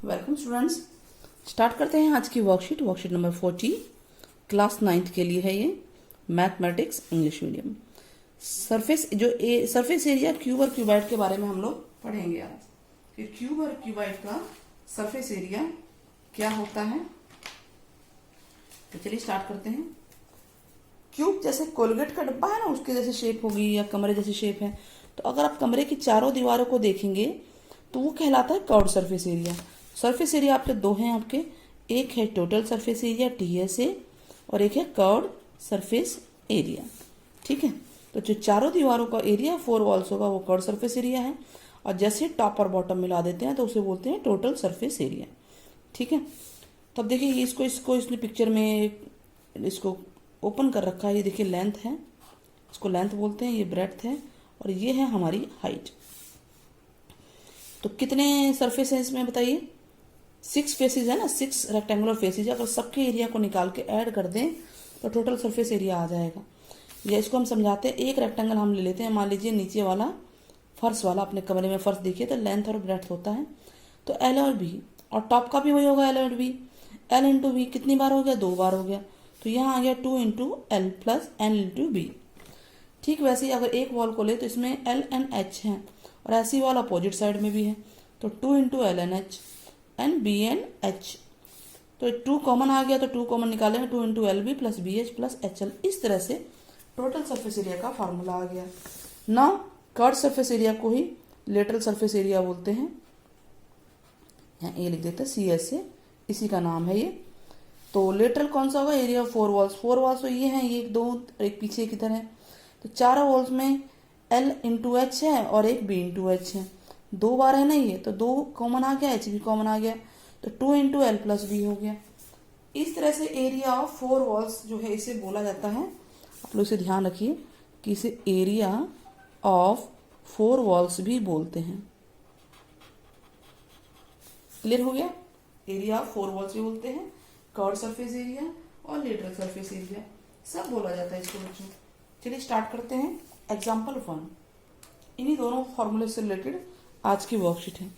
Welcome students. Start करते हैं आज की वर्कशीट नंबर 40 क्लास 9th के लिए है ये mathematics English medium. Surface area cube और क्यूबाइड के बारे में हम लोग पढ़ेंगे आज कि क्यूब और क्यूबाइड का सरफेस एरिया क्या होता है। तो चलिए स्टार्ट करते हैं। क्यूब जैसे कोलगेट का डब्बा है ना, उसके जैसे शेप होगी या कमरे जैसी शेप है। तो अगर आप कमरे की चारों दीवारों को देखेंगे तो वो कहलाता है curved surface area. Surface area आपके दो हैं आपके, एक है टोटल सरफेस एरिया TSA और एक है कर्व्ड सरफेस एरिया। ठीक है, तो जो चारों दीवारों का एरिया 4 वॉल्स होगा वो कर्व्ड सरफेस एरिया है, और जैसे टॉप और बॉटम मिला देते हैं तो उसे बोलते हैं टोटल सरफेस एरिया। ठीक है, तब देखिए इसको इसने पिक्चर में इसको ओपन कर रखा है। ये देखिए लेंथ है, इसको लेंथ बोलते हैं, ये ब्रेड्थ है और ये है हमारी हाइट। तो कितने सरफेस है इसमें बताइए? 6 फेसेज है ना, 6 रेक्टेंगुलर फेसेज। अगर सबके एरिया को निकाल के ऐड कर दें तो टोटल सरफेस एरिया आ जाएगा। या इसको हम समझाते हैं, एक रेक्टेंगल हम ले लेते हैं। मान लीजिए नीचे वाला फर्श वाला, अपने कमरे में फर्श देखिए तो लेंथ और ब्रेड्थ होता है, तो L और B, और टॉप का भी वही होगा L और B। L इंटू B कितनी बार हो गया? 2 बार हो गया, तो यहाँ आ गया 2 into L plus N into B। ठीक वैसे ही अगर एक वॉल को ले तो इसमें L N H है, और ऐसी वॉल अपोजिट साइड में भी है, तो 2 into L N H n b n h. तो 2 कॉमन आ गया तो 2 कॉमन निकालेंगे, 2 into l b plus b h plus h l. इस तरह से टोटल सरफेस एरिया का फार्मूला आ गया। नाउ कर्व्ड सरफेस एरिया को ही लेटरल सरफेस एरिया बोलते हैं। यहाँ ये लिख देते हैं CSA, इसी का नाम है ये। तो लेटरल कौन सा होगा? Area of 4 walls. 4 वॉल्स तो ये हैं, ये एक दो एक पीछे की तरह है। तो चारों वॉल्स में L इंटू एच है और एक B इंटू एच है। 2 बार है ना ये, तो 2 कॉमन आ गया, एच भी कॉमन आ गया, तो 2 इंटू एल प्लस बी हो गया। इस तरह से एरिया ऑफ 4 वॉल्स जो है इसे बोला जाता है। आप लोग इसे ध्यान रखिए कि इसे एरिया ऑफ 4 वॉल्स भी बोलते हैं। क्लियर हो गया? एरिया ऑफ 4 वॉल्स भी बोलते हैं, कर्व्ड सरफेस एरिया और लेटरल सरफेस एरिया सब बोला जाता है इसको बच्चों। चलिए स्टार्ट करते हैं। एग्जाम्पल 1, इन्हीं दोनों फॉर्मूले से रिलेटेड आज की वर्कशीट है।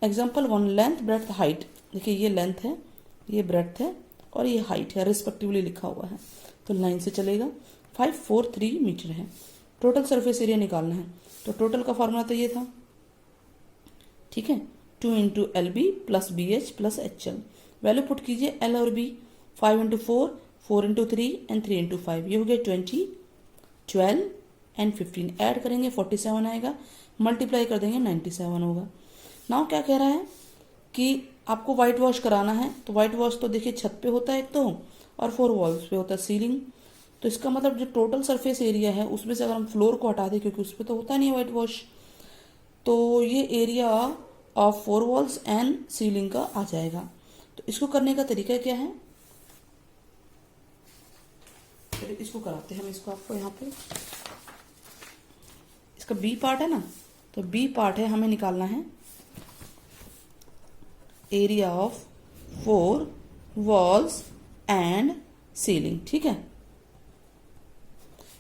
Example 1, length breadth height. देखिए ये लेंथ है, ये ब्रेड्थ है और ये हाइट है, रिस्पेक्टिवली लिखा हुआ है, तो लाइन से चलेगा। 543 मीटर है। टोटल सरफेस एरिया निकालना है, तो टोटल का फॉर्मूला तो ये था। ठीक है, 2 into l b plus b h plus h l. Value put कीजिए L और B। 5 into 4, 4 into 3 and 3 into 5, ये हो गया 20, 12 एंड 15। ऐड करेंगे 47 आएगा, मल्टीप्लाई कर देंगे 97 होगा। नाउ क्या कह रहा है कि आपको वाइट वॉश कराना है। तो वाइट वॉश तो देखिए छत पे होता है एक तो, और 4 वॉल्स पे होता है, सीलिंग। तो इसका मतलब जो टोटल सरफेस एरिया है उसमें से अगर हम फ्लोर को हटा दें, क्योंकि उस पर तो होता नहीं है वाइट वॉश, तो ये area of 4 walls and ceiling का आ जाएगा। तो इसको करने का तरीका क्या है? इसको कराते हैं हम इसको आपको। यहाँ पे इसका B पार्ट है ना, तो B पार्ट है, हमें निकालना है area of 4 walls and ceiling. ठीक है,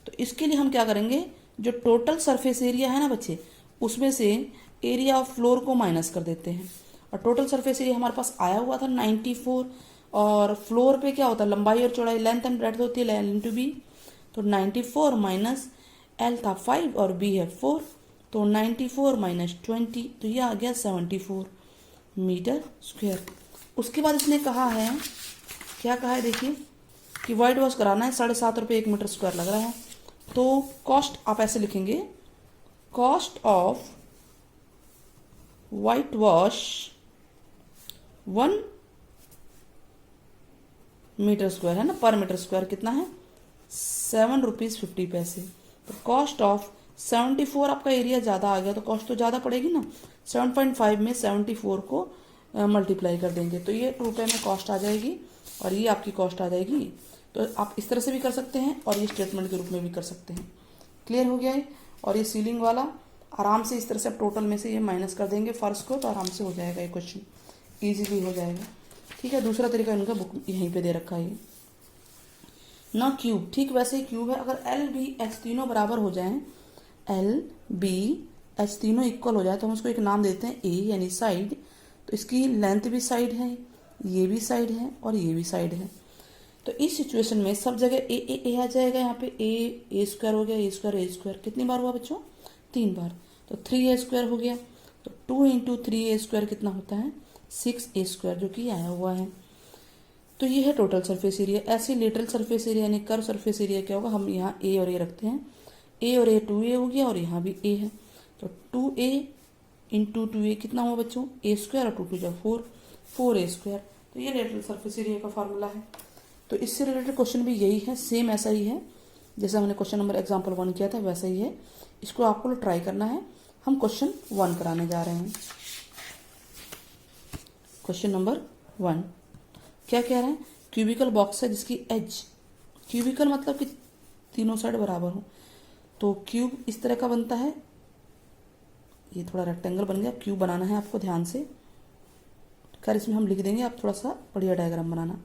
तो इसके लिए हम क्या करेंगे, जो टोटल सरफेस एरिया है ना बच्चे, उसमें से एरिया ऑफ फ्लोर को माइनस कर देते हैं। और टोटल सरफेस एरिया हमारे पास आया हुआ था 94, और फ्लोर पे क्या होता है, लंबाई और चौड़ाई, लेंथ एंड ब्रेड्थ होती है L इंटू B। तो 94 माइनस L था 5 और B है 4, तो 94 माइनस 20, तो ये आ गया 74 मीटर स्क्वायर। उसके बाद इसने कहा है, क्या कहा है देखिए, कि वाइट वॉश कराना है, 7.5 रुपये 1 मीटर स्क्वायर लग रहा है। तो कॉस्ट आप ऐसे लिखेंगे, cost of white wash 1 metre square है ना, पर मीटर स्क्वायर कितना है? 7 रुपीज़ 50 पैसे। तो कॉस्ट ऑफ 74, आपका एरिया ज़्यादा आ गया तो कॉस्ट तो ज़्यादा पड़ेगी ना। 7.5 में 74 को मल्टीप्लाई कर देंगे तो ये रुपये में कॉस्ट आ जाएगी, और ये आपकी कॉस्ट आ जाएगी। तो आप इस तरह से भी कर सकते हैं और ये स्टेटमेंट के रूप में भी कर सकते हैं। क्लियर हो गया है? और ये सीलिंग वाला आराम से इस तरह से आप टोटल में से ये माइनस कर देंगे फर्श को, तो आराम से हो जाएगा ये क्वेश्चन, ईजिली हो जाएगा। ठीक है, दूसरा तरीका इनका बुक यहीं पे दे रखा है ना, क्यूब। ठीक वैसे ही क्यूब है, अगर L B H तीनों बराबर हो जाएं, L B H तीनों इक्वल हो जाए तो हम उसको एक नाम देते हैं A यानी साइड, तो इसकी लेंथ भी साइड है, ये भी साइड है और ये भी साइड है। तो इस सिचुएशन में सब जगह ए आ जाएगा। यहाँ पे ए स्क्वायर हो गया, ए स्क्वायर कितनी बार हुआ बच्चों? 3 बार। तो 3a स्क्वायर हो गया। तो 2 इंटू 3a स्क्वायर कितना होता है? 6a स्क्वायर, जो कि आया हुआ है। तो ये है टोटल सरफेस एरिया। ऐसे लेटरल सरफेस एरिया यानी कर्व सरफेस एरिया क्या होगा? हम यहाँ ए और ए रखते हैं, ए और ए 2a हो गया और यहाँ भी ए है। तो 2a इंटू 2a कितना हुआ बच्चों? ए स्क्वायर और 2 2 4, 4a स्क्वायर। तो ये लेटरल सरफेस एरिया का फॉर्मूला है। तो इससे रिलेटेड क्वेश्चन भी यही है, सेम ऐसा ही है जैसा हमने क्वेश्चन नंबर एग्जाम्पल 1 किया था, वैसा ही है। इसको आपको ट्राई करना है। हम क्वेश्चन 1 कराने जा रहे हैं। क्वेश्चन नंबर 1 क्या कह रहा है? क्यूबिकल बॉक्स है जिसकी एज, क्यूबिकल मतलब कि तीनों साइड बराबर हो। तो क्यूब इस तरह का बनता है, ये थोड़ा रेक्टेंगल बन गया। क्यूब बनाना है आपको ध्यान से, खैर इसमें हम लिख देंगे, आप थोड़ा सा बढ़िया डायग्राम बनाना।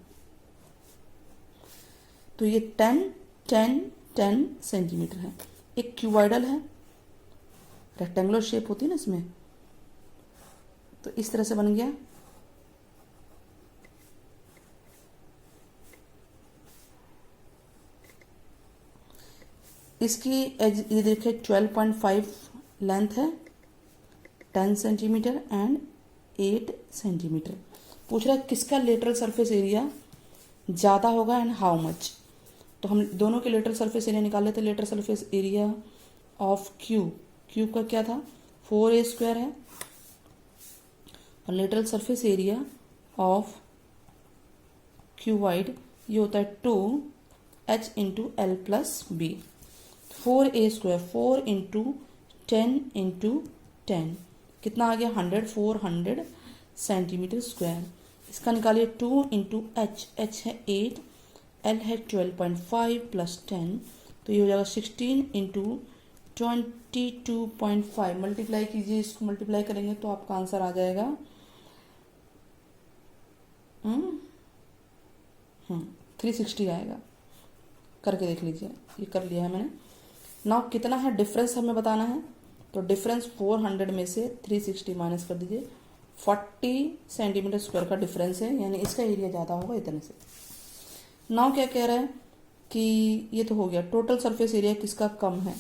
तो ये 10 10 10 सेंटीमीटर है। एक क्यूबॉइडल है, रेक्टेंगुलर शेप होती है ना इसमें, तो इस तरह से बन गया। इसकी एज ये देखिए 12.5 लेंथ है, 10 सेंटीमीटर एंड 8 सेंटीमीटर। पूछ रहा है किसका लेटरल सरफेस एरिया ज़्यादा होगा एंड हाउ मच। तो हम दोनों के लेटरल सरफेस एरिया निकाल लेते हैं। Lateral surface area of cube, cube का क्या था? 4a स्क्वायर है, और lateral surface area of cuboid ये होता है 2h into l plus b. 4a square 4 into 10 into 10 कितना आ गया? 100, 400 सेंटीमीटर स्क्वायर। इसका निकालिए 2 इंटू एच है 8, एल है 12.5 प्लस 10, तो ये हो जाएगा 16 इंटू 22.5। मल्टीप्लाई कीजिए, इसको मल्टीप्लाई करेंगे तो आपका आंसर आ जाएगा 360 आएगा। करके देख लीजिए, ये कर लिया है मैंने। नाउ कितना है डिफरेंस हमें बताना है। तो डिफरेंस 400 में से 360 माइनस कर दीजिए, 40 सेंटीमीटर स्क्वायर का डिफरेंस है, यानी इसका एरिया ज़्यादा होगा इतने से। नाउ क्या कह रहा है कि ये तो हो गया टोटल सरफेस एरिया किसका कम है,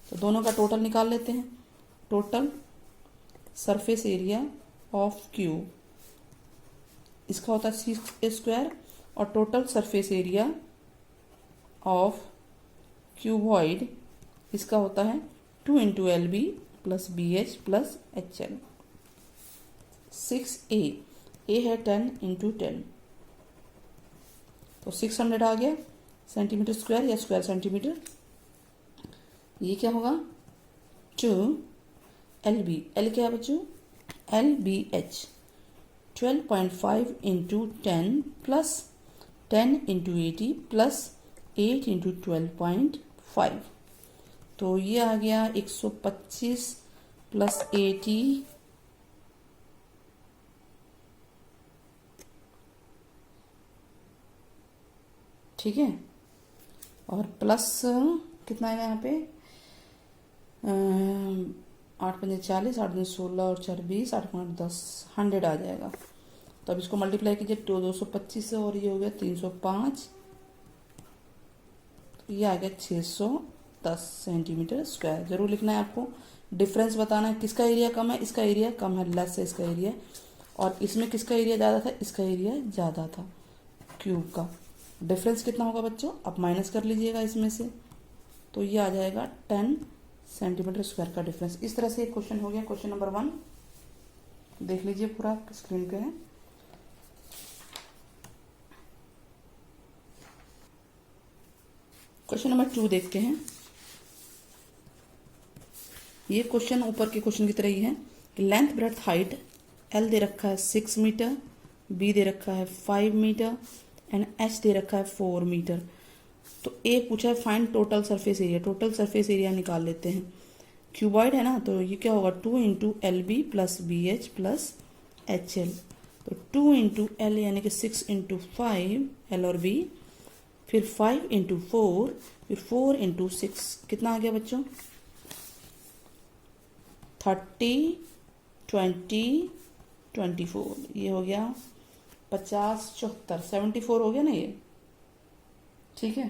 तो दोनों का टोटल निकाल लेते हैं। Total surface area of cube, इसका होता है 6a स्क्वायर, और total surface area of cuboid इसका होता है 2 into l b plus b h plus h l. 6a, a है 10 इंटू 10, तो 600 आ गया सेंटीमीटर स्क्वायर या स्क्वायर सेंटीमीटर। ये क्या होगा? 2 एल बी, एल क्या है बच्चों? L b h 12.5 into 10 plus 10 into 80 plus 8 into 12.5, तो ये आ गया 125 प्लस 80 ठीक है, और प्लस कितना आएगा यहाँ पे? 8 पंजे 40, 8 पंजे 16 और 4 20, 8 5 10, 100 आ जाएगा। तो अब इसको मल्टीप्लाई कीजिए 225 से, और ये हो गया 305, तो ये आ गया 610 सेंटीमीटर स्क्वायर। जरूर लिखना है आपको, डिफरेंस बताना है किसका एरिया कम है। इसका एरिया कम है, लेस है इसका एरिया, और इसमें किसका एरिया ज़्यादा था? इसका एरिया ज़्यादा था क्यूब का। डिफरेंस कितना होगा बच्चों? आप माइनस कर लीजिएगा इसमें से, तो ये आ जाएगा 10 सेंटीमीटर स्क्वायर का डिफरेंस। इस तरह से एक क्वेश्चन हो गया। क्वेश्चन नंबर 1 देख लीजिए, पूरा स्क्रीन पे है। क्वेश्चन नंबर 2 देखते हैं। ये क्वेश्चन ऊपर के क्वेश्चन की तरह ही है। लेंथ ब्रेड्थ हाइट एल दे रखा है 6 मीटर, बी दे रखा है 5 मीटर एंड एच दे रखा है 4 मीटर। तो ए पूछा है find total surface area. Total surface area निकाल लेते हैं। क्यूबॉइड है ना, तो ये क्या होगा? 2 into l b plus b h plus h l. तो 2 इंटू एल यानी कि 6 इंटू 5 एल और बी, फिर 5 इंटू 4, फिर 4 इंटू 6, कितना आ गया बच्चों? 30, 20, 24, ये हो गया 50 74, 74 हो गया ना ये, ठीक है।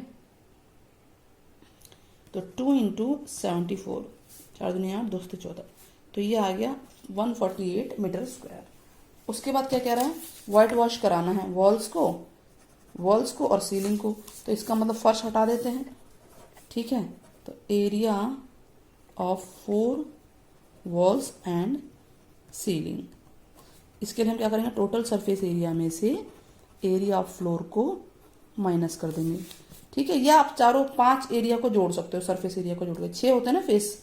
तो 2 इंटू 74, 4 दूनी 8, 2 से 14, तो ये आ गया 148 मीटर स्क्वायर। उसके बाद क्या कह रहा है, वाइट वॉश कराना है वॉल्स को और सीलिंग को। तो इसका मतलब फर्श हटा देते हैं, ठीक है। तो area of 4 walls and ceiling, इसके लिए हम क्या करेंगे, टोटल सरफेस एरिया में से एरिया ऑफ फ्लोर को माइनस कर देंगे, ठीक है। या आप चारों 5 एरिया को जोड़ सकते हो, सरफेस एरिया को जोड़ के 6 होते हैं ना फेस,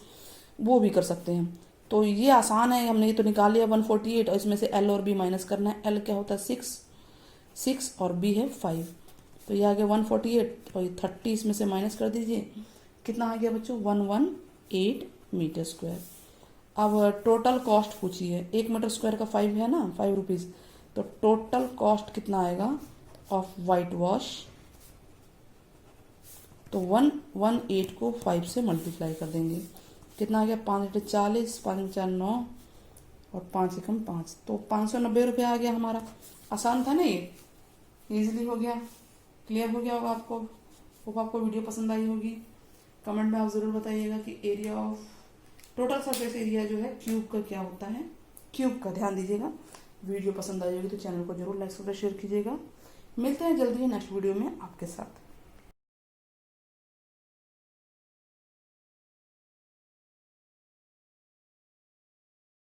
वो भी कर सकते हैं। तो ये आसान है, हमने ये तो निकाल लिया 148, और इसमें से एल और बी माइनस करना है। एल क्या होता है 6 और बी है 5, तो ये आ गया 148 और 30 इसमें से माइनस कर दीजिए, कितना आ गया बच्चों 118 मीटर स्क्वायर। अब टोटल कॉस्ट पूछिए, 1 मीटर स्क्वायर का 5 है ना, 5 रुपीज़, तो टोटल कॉस्ट कितना आएगा ऑफ वाइट वॉश, तो 118 को 5 से मल्टीप्लाई कर देंगे, कितना आ गया 5 × 40, 5 × 4 9 और 5 × 5, तो 590 रुपये आ गया हमारा। आसान था ना ये, इजीली हो गया, क्लियर हो गया होगा आपको। होप आपको वीडियो पसंद आई होगी। कमेंट में आप ज़रूर बताइएगा कि area of total surface area जो है क्यूब का क्या होता है, क्यूब का ध्यान दीजिएगा। वीडियो पसंद आई होगी तो चैनल को जरूर लाइक और शेयर कीजिएगा। मिलते हैं जल्दी ही नेक्स्ट वीडियो में आपके साथ।